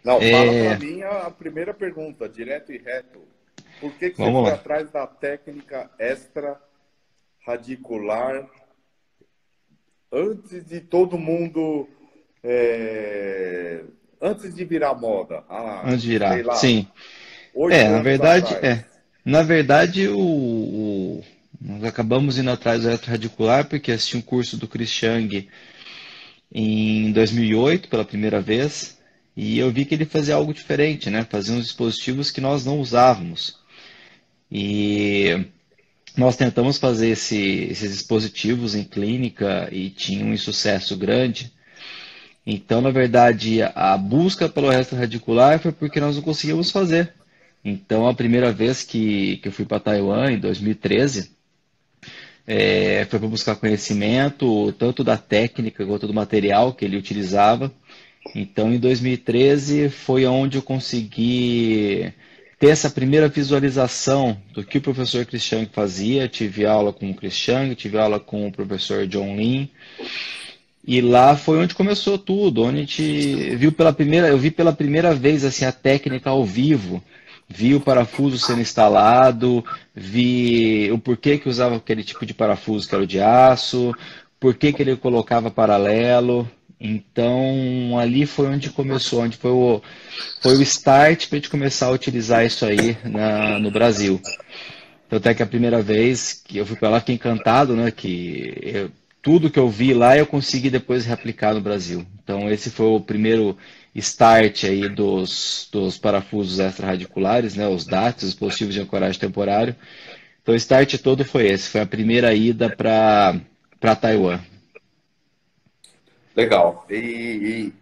Não, fala para É, mim a primeira pergunta, direto e reto. Por que que você vamos foi lá. atrás da técnica extraradicular antes de todo mundo, é, antes de virar moda, há, Antes de sei virar. lá, Sim. oito Na anos verdade, atrás? Na verdade, nós acabamos indo atrás do eletroradicular porque assisti um curso do Chris Chang em 2008 pela primeira vez e eu vi que ele fazia algo diferente, né? Fazia uns dispositivos que nós não usávamos. E nós tentamos fazer esses dispositivos em clínica e tinha um insucesso grande. Então, na verdade, a busca pelo resto radicular foi porque nós não conseguíamos fazer. Então, a primeira vez que eu fui para Taiwan, em 2013, foi para buscar conhecimento, tanto da técnica quanto do material que ele utilizava. Então, em 2013 foi onde eu consegui ter essa primeira visualização do que o professor Christian fazia. Tive aula com o Christian, tive aula com o professor John Lin, e lá foi onde começou tudo, onde a gente viu pela primeira, eu vi pela primeira vez assim a técnica ao vivo, vi o parafuso sendo instalado, vi o porquê que usava aquele tipo de parafuso que era o de aço, porquê que ele colocava paralelo. Então ali foi onde começou, onde foi o start para a gente começar a utilizar isso aí no Brasil. Tanto é que a primeira vez que eu fui para lá, fiquei encantado, né? Tudo que eu vi lá eu consegui depois reaplicar no Brasil. Então esse foi o primeiro start aí dos parafusos extraradiculares, né? Os DATs, os dispositivos de ancoragem temporário. Então o start todo foi esse, foi a primeira ida para Taiwan. Legal. E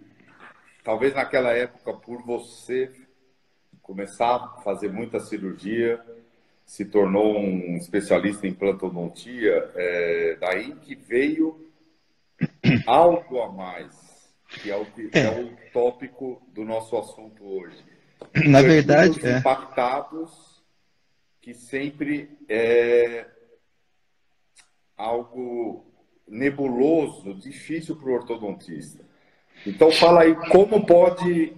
talvez naquela época, por você começar a fazer muita cirurgia, se tornou um especialista em plantoodontia, daí que veio algo a mais, que é É, o tópico do nosso assunto hoje. na verdade, Caninos impactados, que sempre é algo nebuloso, difícil para o ortodontista. Então fala aí como pode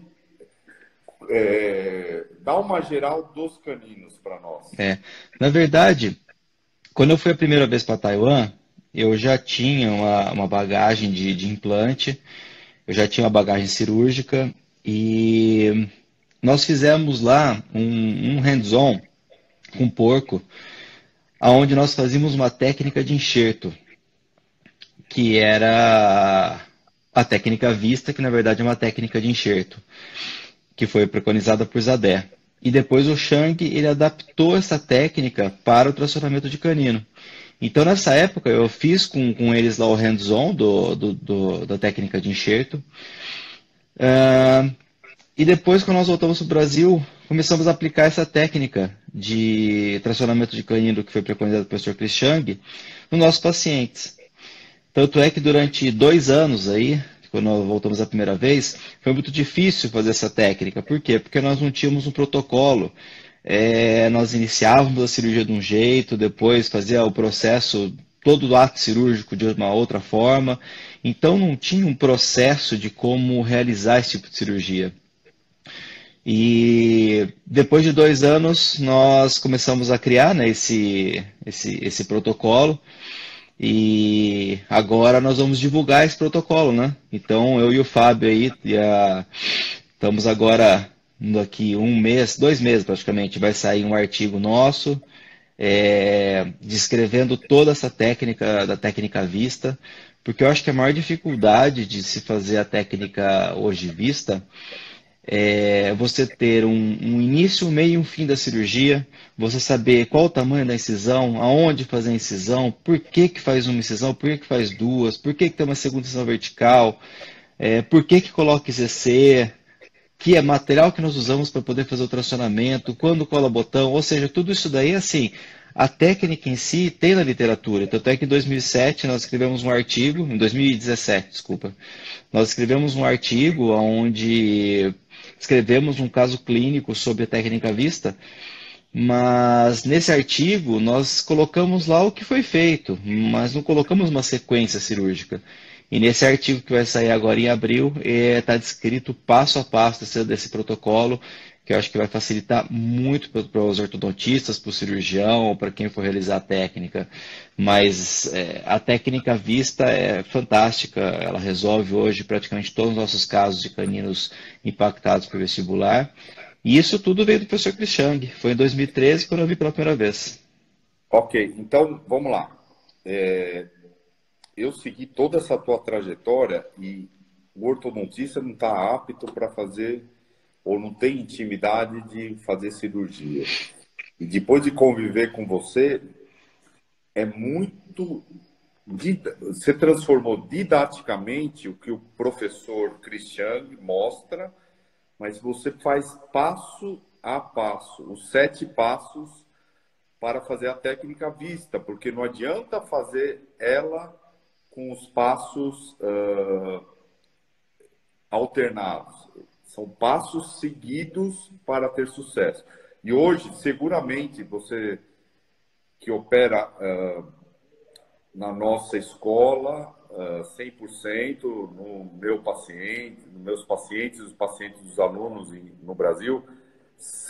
dar uma geral dos caninos para nós. na verdade, quando eu fui a primeira vez para Taiwan, eu já tinha uma bagagem de implante. Eu já tinha uma bagagem cirúrgica e nós fizemos lá um hands-on com porco, aonde nós fazíamos uma técnica de enxerto, que era a técnica vista, que na verdade é uma técnica de enxerto, que foi preconizada por Zadé. E depois o Chang ele adaptou essa técnica para o tracionamento de canino. Então nessa época eu fiz com eles lá o hands-on da técnica de enxerto. Ah, E depois, quando nós voltamos para o Brasil, começamos a aplicar essa técnica de tracionamento de canino que foi preconizada pelo professor Chris Chang nos nossos pacientes. Tanto é que durante 2 anos aí, quando nós voltamos a primeira vez, foi muito difícil fazer essa técnica. Por quê? Porque nós não tínhamos um protocolo. Nós iniciávamos a cirurgia de um jeito, depois fazia o processo, todo o ato cirúrgico de uma outra forma. Então não tinha um processo de como realizar esse tipo de cirurgia. E depois de 2 anos, nós começamos a criar, né, esse protocolo. E agora nós vamos divulgar esse protocolo, né? Então eu e o Fábio aí estamos agora daqui 1 mês, 2 meses praticamente, vai sair um artigo nosso descrevendo toda essa técnica da técnica vista, porque eu acho que a maior dificuldade de se fazer a técnica hoje vista você ter um início, um meio e um fim da cirurgia, você saber qual o tamanho da incisão, aonde fazer a incisão, por que que faz uma incisão, por que que faz duas, por que que tem uma segunda incisão vertical, por que que coloca ICC, que é material que nós usamos para poder fazer o tracionamento, quando cola botão, ou seja, tudo isso daí, assim, a técnica em si tem na literatura. Tanto é que em 2007 nós escrevemos um artigo, em 2017, desculpa, nós escrevemos um artigo onde escrevemos um caso clínico sobre a técnica vista, mas nesse artigo nós colocamos lá o que foi feito, mas não colocamos uma sequência cirúrgica. E nesse artigo que vai sair agora em abril, está descrito passo a passo desse protocolo, que eu acho que vai facilitar muito para os ortodontistas, para o cirurgião, para quem for realizar a técnica. Mas a técnica vista é fantástica, ela resolve hoje praticamente todos os nossos casos de caninos impactados por vestibular. E isso tudo veio do professor Chris Chang, foi em 2013 quando eu vi pela primeira vez. Ok, então vamos lá. Eu segui toda essa tua trajetória e o ortodontista não está apto para fazer ou não tem intimidade de fazer cirurgia. E depois de conviver com você, é muito... Você transformou didaticamente o que o professor Christian mostra, mas você faz passo a passo, os 7 passos para fazer a técnica à vista, porque não adianta fazer ela com os passos alternados. São passos seguidos para ter sucesso. E hoje, seguramente, você que opera na nossa escola, 100%, no meu paciente, nos meus pacientes, os pacientes dos alunos no Brasil,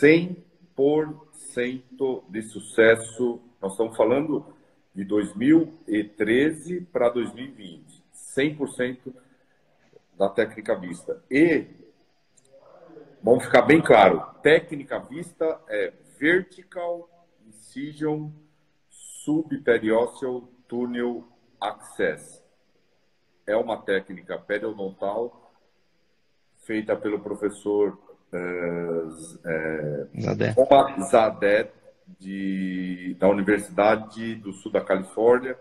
100% de sucesso. Nós estamos falando de 2013 para 2020, 100% da técnica vista. E, vamos ficar bem claro, técnica vista é Vertical Incision Subperiosteal Tunnel Access. É uma técnica periodontal feita pelo professor Zadeh, da Universidade do Sul da Califórnia,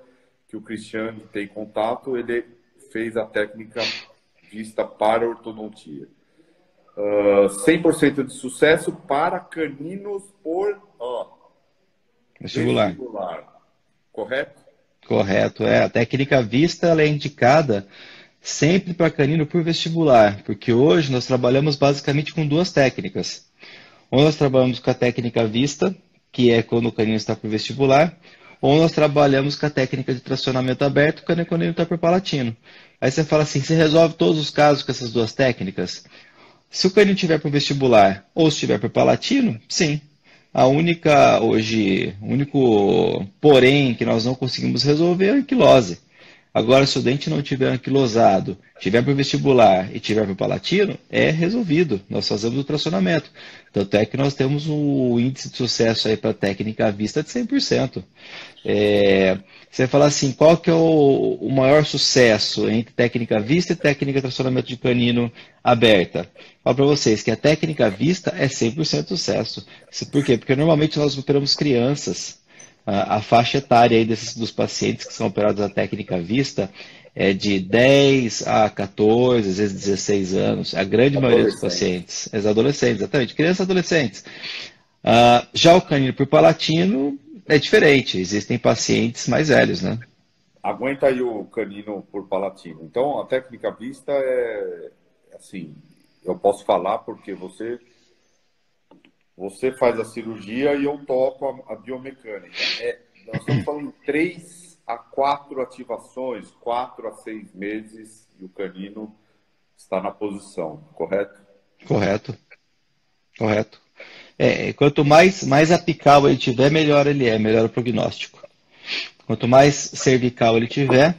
que o Christian tem contato. Ele fez a técnica vista para ortodontia. 100% de sucesso para caninos por vestibular. Correto? Correto. A técnica vista ela é indicada sempre para canino por vestibular, porque hoje nós trabalhamos basicamente com 2 técnicas. Ou nós trabalhamos com a técnica vista, que é quando o canino está por vestibular, ou nós trabalhamos com a técnica de tracionamento aberto, quando o canino está por palatino. Aí você fala assim, você resolve todos os casos com essas 2 técnicas? Se o canino estiver por vestibular ou se estiver por palatino, sim. O único porém que nós não conseguimos resolver é a anquilose. Agora, se o dente não tiver anquilosado, tiver por vestibular e tiver por palatino, é resolvido. Nós fazemos o tracionamento. Tanto é que nós temos um índice de sucesso aí para a técnica à vista de 100%. Você fala assim, qual que é o maior sucesso entre técnica à vista e técnica de tracionamento de canino aberta? Falo para vocês que a técnica à vista é 100% sucesso. Por quê? Porque normalmente nós operamos crianças. A faixa etária aí dos pacientes que são operados na técnica à vista é de 10 a 14, às vezes 16 anos. A grande maioria dos pacientes, os adolescentes, exatamente, crianças e adolescentes. Já o canino por palatino é diferente, existem pacientes mais velhos, né? Aguenta aí o canino por palatino. Então, a técnica à vista é, assim, eu posso falar porque você faz a cirurgia e eu toco a biomecânica. Nós estamos falando de 3 a 4 ativações, 4 a 6 meses, e o canino está na posição, correto? Correto. Quanto mais apical ele tiver, melhor ele é, melhor o prognóstico. Quanto mais cervical ele tiver,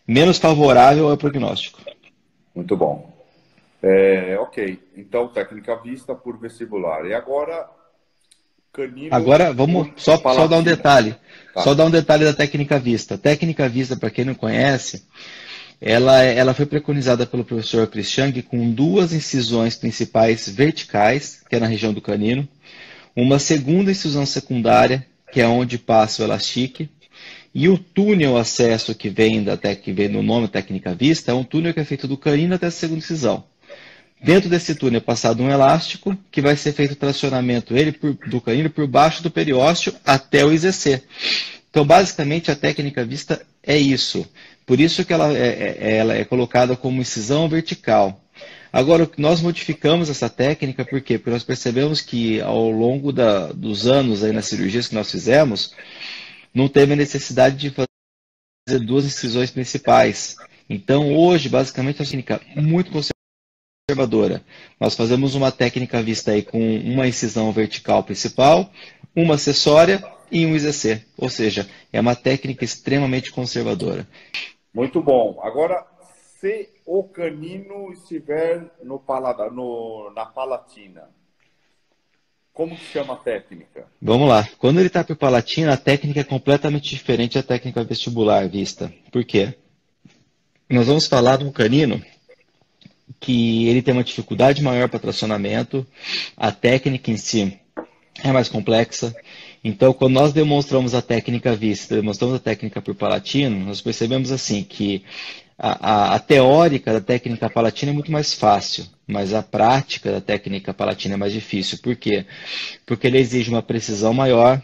menos favorável é o prognóstico. Muito bom. Ok, então técnica vista por vestibular. E agora, canino... Agora, vamos só dar um detalhe. Tá. Só dar um detalhe da técnica vista. A técnica vista, para quem não conhece, ela foi preconizada pelo professor Chris Chang com 2 incisões principais verticais, que é na região do canino, uma segunda incisão secundária, que é onde passa o elastique, e o túnel acesso que vem no nome técnica vista é um túnel que é feito do canino até a segunda incisão. Dentro desse túnel é passado um elástico, que vai ser feito o tracionamento do canino por baixo do periósteo até o IZC. Então, basicamente, a técnica vista é isso. Por isso que ela é colocada como incisão vertical. Agora, nós modificamos essa técnica, por quê? Porque nós percebemos que ao longo dos anos aí nas cirurgias que nós fizemos, não teve a necessidade de fazer duas incisões principais. Então, hoje, basicamente, é uma técnica muito conservadora. Nós fazemos uma técnica vista aí com uma incisão vertical principal, uma acessória e um IZC. Ou seja, é uma técnica extremamente conservadora. Muito bom. Agora, se o canino estiver no paladar, na palatina, como que chama a técnica? Vamos lá. Quando ele está para o palatino, a técnica é completamente diferente da técnica vestibular vista. Por quê? Nós vamos falar de um canino que ele tem uma dificuldade maior para tracionamento, a técnica em si é mais complexa. Então, quando nós demonstramos a técnica vista, demonstramos a técnica por palatino, nós percebemos assim que a teórica da técnica palatina é muito mais fácil, mas a prática da técnica palatina é mais difícil. Por quê? Porque ele exige uma precisão maior,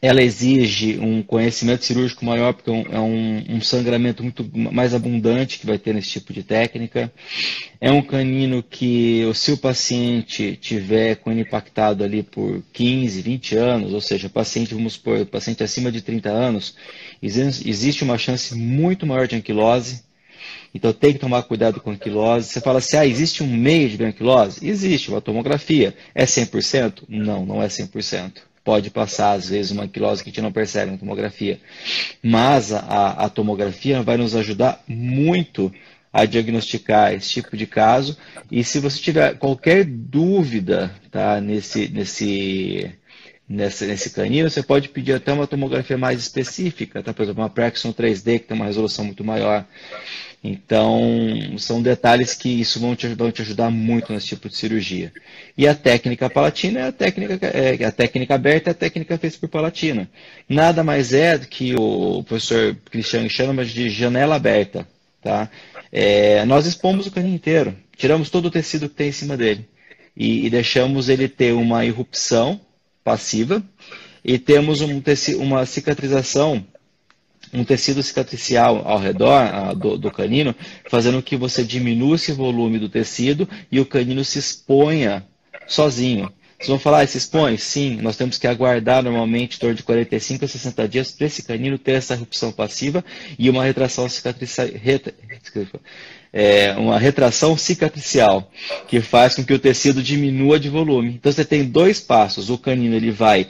ela exige um conhecimento cirúrgico maior, porque é um sangramento muito mais abundante que vai ter nesse tipo de técnica. É um canino que, se o paciente tiver com ele impactado ali por 15, 20 anos, ou seja, paciente, vamos supor, paciente acima de 30 anos, existe uma chance muito maior de anquilose. Então tem que tomar cuidado com a anquilose. Você fala assim, existe um meio de ver anquilose? Existe, uma tomografia. É 100%? Não, não é 100%. Pode passar, às vezes, uma anquilose que a gente não percebe na tomografia. Mas a tomografia vai nos ajudar muito a diagnosticar esse tipo de caso. E se você tiver qualquer dúvida, tá, nesse canino, você pode pedir até uma tomografia mais específica, tá? Por exemplo, uma Praxon 3D, que tem uma resolução muito maior. Então, são detalhes que isso vão te ajudar muito nesse tipo de cirurgia. E a técnica palatina é a técnica aberta, é a técnica feita por palatina. Nada mais é do que o professor Christian chama de janela aberta. Tá? Nós expomos o canino inteiro, tiramos todo o tecido que tem em cima dele e deixamos ele ter uma irrupção passiva e temos uma cicatrização, um tecido cicatricial ao redor do canino, fazendo com que você diminua esse volume do tecido e o canino se exponha sozinho. Vocês vão falar, se expõe? Sim, nós temos que aguardar normalmente em torno de 45 a 60 dias para esse canino ter essa erupção passiva e uma retração cicatricial, que faz com que o tecido diminua de volume. Então você tem dois passos, o canino ele vai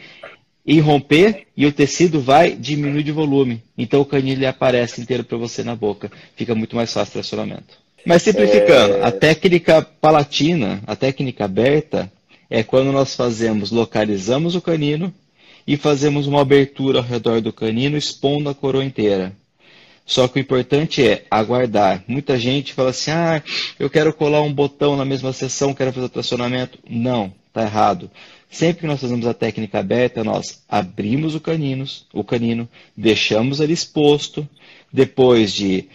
irromper e o tecido vai diminuir de volume. Então o canino ele aparece inteiro para você na boca. Fica muito mais fácil o tracionamento. Mas simplificando, a técnica palatina, a técnica aberta, é quando nós localizamos o canino e fazemos uma abertura ao redor do canino, expondo a coroa inteira. Só que o importante é aguardar. Muita gente fala assim, eu quero colar um botão na mesma sessão, quero fazer o tracionamento. Não, está errado. Sempre que nós fazemos a técnica aberta, nós abrimos o canino, deixamos ele exposto, depois de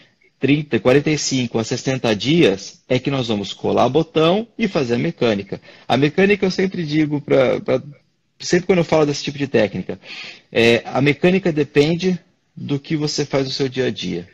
45 a 60 dias é que nós vamos colar botão e fazer a mecânica. A mecânica eu sempre digo, sempre quando eu falo desse tipo de técnica, a mecânica depende do que você faz no seu dia a dia.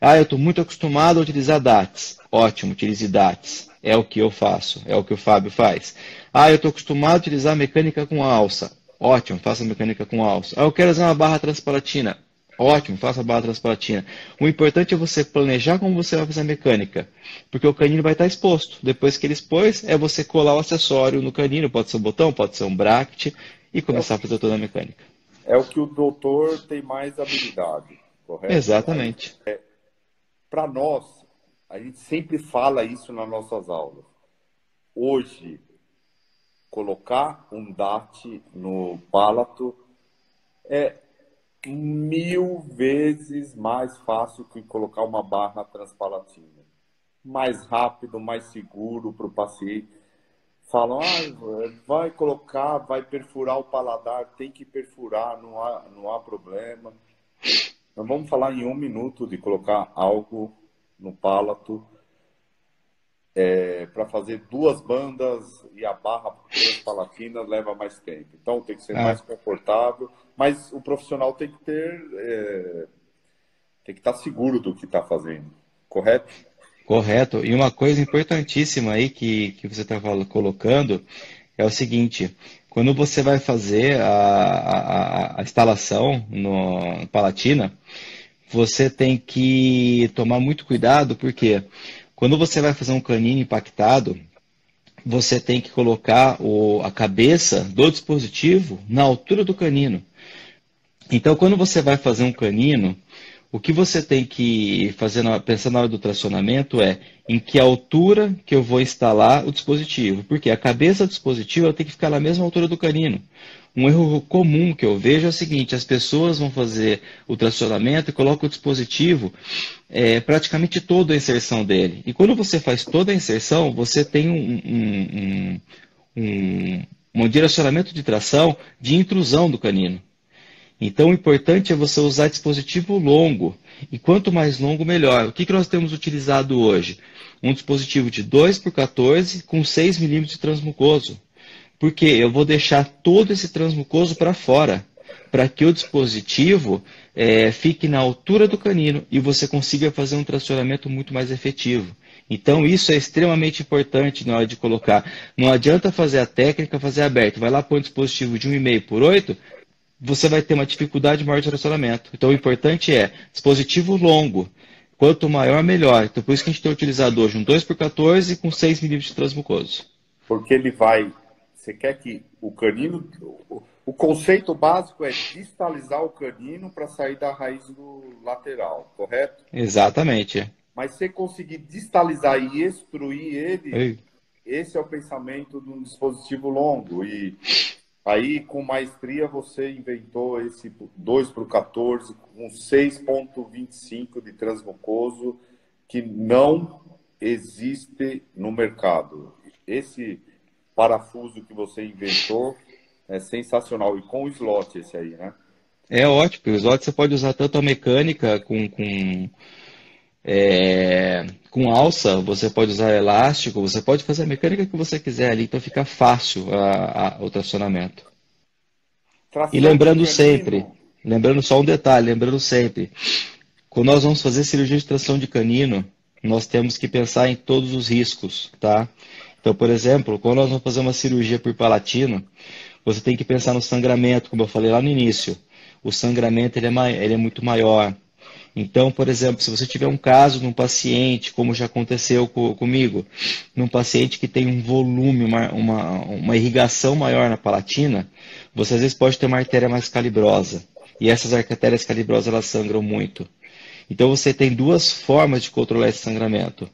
Eu estou muito acostumado a utilizar DATS. Ótimo, utilize DATS. É o que eu faço, é o que o Fábio faz. Eu estou acostumado a utilizar mecânica com alça. Ótimo, faça mecânica com alça. Eu quero usar uma barra transpalatina. Ótimo, faça a barra transpalatina. O importante é você planejar como você vai fazer a mecânica, porque o canino vai estar exposto. Depois que ele expôs, é você colar o acessório no canino, pode ser um botão, pode ser um bracket, e começar a fazer toda a mecânica. É o que o doutor tem mais habilidade, correto? Exatamente. Para nós, a gente sempre fala isso nas nossas aulas. Hoje, colocar um DAT no palato é 1000 vezes mais fácil que colocar uma barra transpalatina. Mais rápido, mais seguro para o paciente. Falam, vai colocar, vai perfurar o paladar, tem que perfurar, não há problema. Nós vamos falar em 1 minuto de colocar algo no palato para fazer 2 bandas e a barra transpalatina leva mais tempo. Então tem que ser mais confortável, mas o profissional tem que estar seguro do que está fazendo, correto? Correto. E uma coisa importantíssima aí que você está colocando é o seguinte: quando você vai fazer a instalação no Palatina, você tem que tomar muito cuidado, porque quando você vai fazer um canino impactado, você tem que colocar a cabeça do dispositivo na altura do canino. Então, quando você vai fazer um canino, o que você tem que fazer, pensar na hora do tracionamento é em que altura que eu vou instalar o dispositivo. Porque a cabeça do dispositivo tem que ficar na mesma altura do canino. Um erro comum que eu vejo é o seguinte: as pessoas vão fazer o tracionamento e colocam o dispositivo praticamente toda a inserção dele. E quando você faz toda a inserção, você tem um direcionamento de tração de intrusão do canino. Então, o importante é você usar dispositivo longo. E quanto mais longo, melhor. O que nós temos utilizado hoje? Um dispositivo de 2x14 com 6 milímetros de transmucoso. Porque eu vou deixar todo esse transmucoso para fora, para que o dispositivo fique na altura do canino e você consiga fazer um tracionamento muito mais efetivo. Então, isso é extremamente importante na hora de colocar. Não adianta fazer a técnica, fazer aberto. Vai lá pôr um dispositivo de 1,5 por 8, você vai ter uma dificuldade maior de tracionamento. Então, o importante é dispositivo longo. Quanto maior, melhor. Então, por isso que a gente tem utilizado hoje um 2x14 com 6 milímetros de transmucoso. Porque ele vai... Você quer que o canino... O conceito básico é distalizar o canino para sair da raiz do lateral, correto? Exatamente. Mas se conseguir distalizar e extruir ele, Ei. Esse é o pensamento de um dispositivo longo. E aí, com maestria, você inventou esse 2x14 com 6,25 de transmucoso, que não existe no mercado. Esse parafuso que você inventou é sensacional. E com o slot esse aí, né? É ótimo. O slot você pode usar tanto a mecânica com alça, você pode usar elástico, você pode fazer a mecânica que você quiser ali, então fica fácil o tracionamento. E lembrando sempre, lembrando só um detalhe, lembrando sempre, quando nós vamos fazer cirurgia de tração de canino, nós temos que pensar em todos os riscos, tá? Então, por exemplo, quando nós vamos fazer uma cirurgia por palatino, você tem que pensar no sangramento, como eu falei lá no início. O sangramento ele é muito maior. Então, por exemplo, se você tiver um caso de um paciente, como já aconteceu comigo, num paciente que tem um volume, uma irrigação maior na palatina, você às vezes pode ter uma artéria mais calibrosa. E essas artérias calibrosas, elas sangram muito. Então, você tem duas formas de controlar esse sangramento.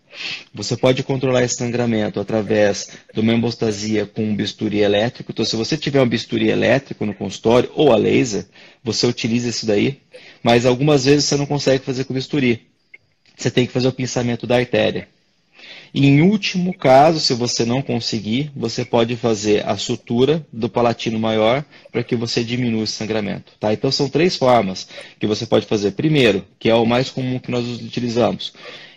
Você pode controlar esse sangramento através de uma hemostasia com um bisturi elétrico. Então, se você tiver um bisturi elétrico no consultório ou a laser, você utiliza isso daí. Mas algumas vezes você não consegue fazer com bisturi. Você tem que fazer o pinçamento da artéria. E, em último caso, se você não conseguir, você pode fazer a sutura do palatino maior para que você diminua esse sangramento. Tá? Então, são três formas que você pode fazer. Primeiro, que é o mais comum que nós utilizamos,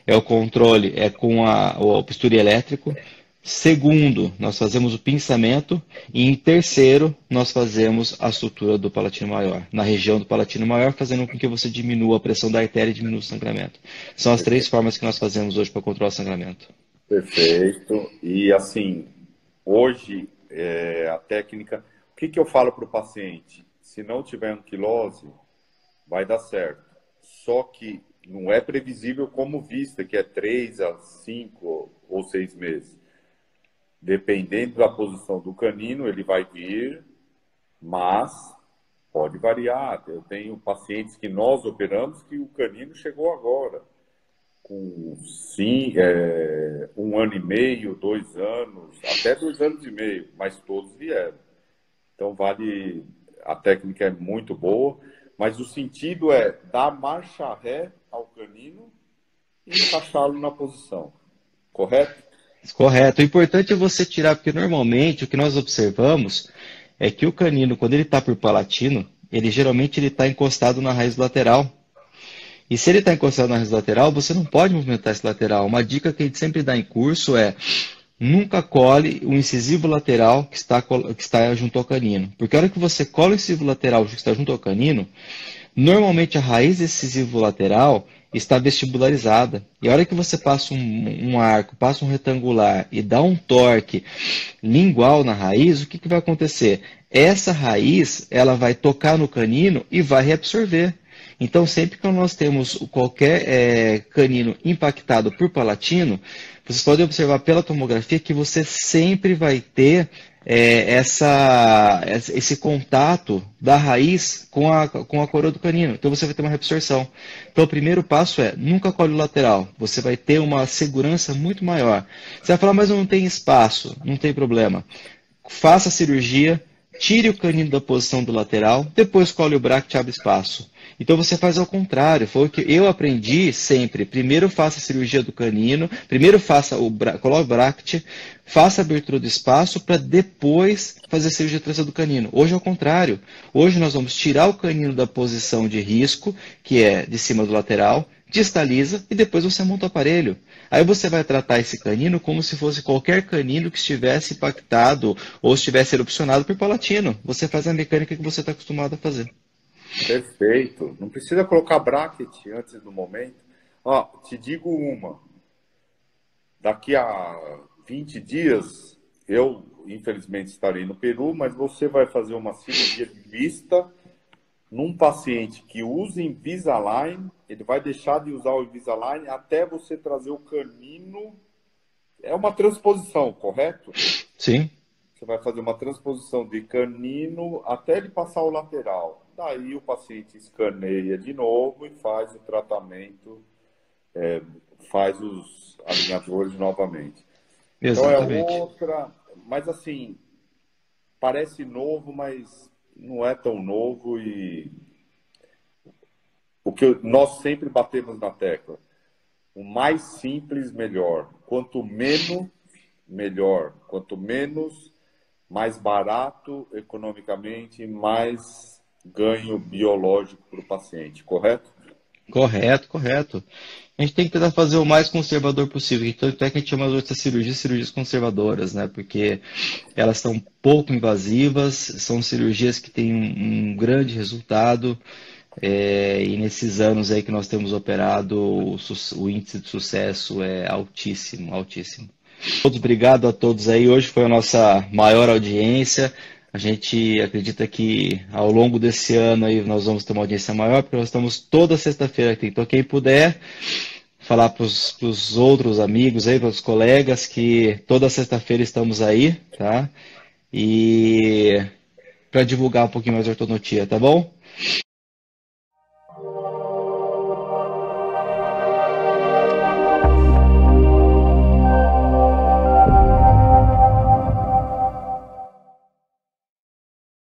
é o controle com o bisturi elétrico. Segundo, nós fazemos o pinçamento. E em terceiro, nós fazemos a sutura do palatino maior, na região do palatino maior, fazendo com que você diminua a pressão da artéria e diminua o sangramento. São as três formas que nós fazemos hoje para controlar o sangramento. Perfeito. E assim, hoje, a técnica... O que eu falo para o paciente? Se não tiver anquilose, vai dar certo. Só que não é previsível como vista, que é 3 a 5 ou 6 meses. Dependendo da posição do canino, ele vai vir, mas pode variar. Eu tenho pacientes que nós operamos que o canino chegou agora, com 1 ano e meio, 2 anos, até 2 anos e meio, mas todos vieram. Então, a técnica é muito boa, mas o sentido é dar marcha ré ao canino e encaixá-lo na posição, correto? Correto. O importante é você tirar, porque normalmente o que nós observamos é que o canino, quando ele está por palatino, ele geralmente está encostado na raiz lateral. E se ele está encostado na raiz lateral, você não pode movimentar esse lateral. Uma dica que a gente sempre dá em curso é: nunca cole o incisivo lateral que está junto ao canino. Porque a hora que você cola o incisivo lateral que está junto ao canino, normalmente a raiz desse incisivo lateral está vestibularizada. E a hora que você passa um arco, passa um retangular e dá um torque lingual na raiz, o que, que vai acontecer? Essa raiz, ela vai tocar no canino e vai reabsorver. Então, sempre que nós temos qualquer canino impactado por palatino, vocês podem observar pela tomografia que você sempre vai ter esse contato da raiz com a coroa do canino. Então, você vai ter uma reabsorção. Então, o primeiro passo é, nunca colhe o lateral. Você vai ter uma segurança muito maior. Você vai falar, mas eu não tenho espaço. Não tem problema. Faça a cirurgia, tire o canino da posição do lateral, depois colhe o bract e abre espaço. Então você faz ao contrário, foi o que eu aprendi sempre. Primeiro faça a cirurgia do canino, primeiro coloque o bract, faça a abertura do espaço para depois fazer a cirurgia traseira do canino. Hoje é o contrário. Hoje nós vamos tirar o canino da posição de risco, que é de cima do lateral, distaliza e depois você monta o aparelho. Aí você vai tratar esse canino como se fosse qualquer canino que estivesse impactado ou estivesse erupcionado por palatino. Você faz a mecânica que você está acostumado a fazer. Perfeito. Não precisa colocar bracket antes do momento. Ó, te digo uma. Daqui a 20 dias, eu, infelizmente, estarei no Peru, mas você vai fazer uma cirurgia de vista num paciente que usa Invisalign. Ele vai deixar de usar o Invisalign até você trazer o canino. É uma transposição, correto? Sim. Você vai fazer uma transposição de canino até ele passar o lateral. Daí o paciente escaneia de novo e faz o tratamento, faz os alinhadores novamente. Exatamente. Então é outra, mas assim, parece novo, mas não é tão novo e o que nós sempre batemos na tecla, o mais simples, melhor. Quanto menos, melhor. Quanto menos, mais barato economicamente, mais ganho biológico para o paciente, correto? Correto, correto. A gente tem que tentar fazer o mais conservador possível. Então, até que a gente chama essas cirurgias conservadoras, né? Porque elas são pouco invasivas, são cirurgias que têm um grande resultado. E nesses anos aí que nós temos operado, o índice de sucesso é altíssimo, altíssimo. Obrigado a todos aí. Hoje foi a nossa maior audiência. A gente acredita que ao longo desse ano aí nós vamos ter uma audiência maior, porque nós estamos toda sexta-feira aqui. Então, quem puder falar para os outros amigos aí, para os colegas, que toda sexta-feira estamos aí, tá? E para divulgar um pouquinho mais a ortodontia, tá bom?